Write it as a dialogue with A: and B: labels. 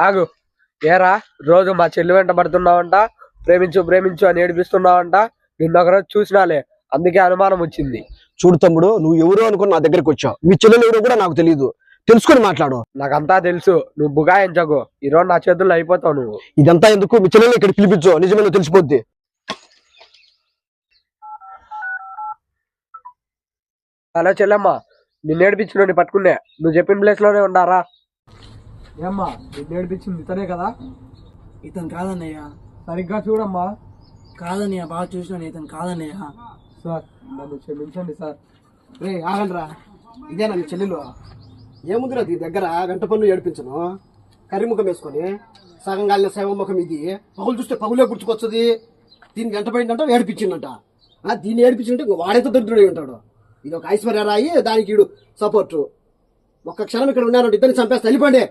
A: ఆగు. ఏరా రోజు మా చెల్లి వెంట పడుతున్నావంట, ప్రేమించు ప్రేమించు అని ఏడిపిస్తున్నావంట. నిన్నొకరోజు చూసినాలే, అందుకే అనుమానం వచ్చింది.
B: చూడు తమ్ముడు, నువ్వు ఎవరు అనుకుని నా దగ్గరికి వచ్చావు. మీ చెల్లెలు ఎవరో కూడా నాకు తెలియదు. తెలుసుకొని మాట్లాడు.
A: నాకంతా తెలుసు, నువ్వు బుగాయించకు. ఈరోజు నా చేతుల్లో అయిపోతావు నువ్వు.
B: ఇదంతా ఎందుకు? మీ చెల్లెలు ఇక్కడ పిలిపించు, నిజమేనో తెలిసిపోద్ది.
A: హలో చెల్లెమ్మ, నిన్ను ఏడిపించిన పట్టుకునే. నువ్వు చెప్పిన ప్లేస్ లోనే ఉండారా? ఏమ్మా, నిన్ను ఏడిపించింది ఇతనే కదా?
C: ఇతను కాదన్నయ్య.
A: సరిగ్గా చూడమ్మా.
C: కాదన్నయ్య, బాగా చూసినాను. ఇతను కాదన్నయ్య.
A: సార్ నన్ను క్షమించండి సార్.
B: రే ఆగండ్రా, ఇదేనా మీ చెల్లెలు? ఏముందిరా దీ దగ్గర గంట పన్ను ఏడిపించను. కర్రీ ముఖం వేసుకొని సగం గాలిన శైవ ముఖం ఇది. పగులు చూస్తే పగులే గుర్తుకొస్తుంది. దీన్ని గంట పడిందంట, ఏడిపించిందంట. దీన్ని ఏడిపించిందంటే వాడైతే దరిద్రుడే ఉంటాడు. ఇది ఒక ఐశ్వర్య రాయి, దానికి ఈడు సపోర్టు. ఒక్క క్షణం ఇక్కడ ఉన్నారంటే ఇద్దరిని చంపేస్తే వెళ్ళిపోండి.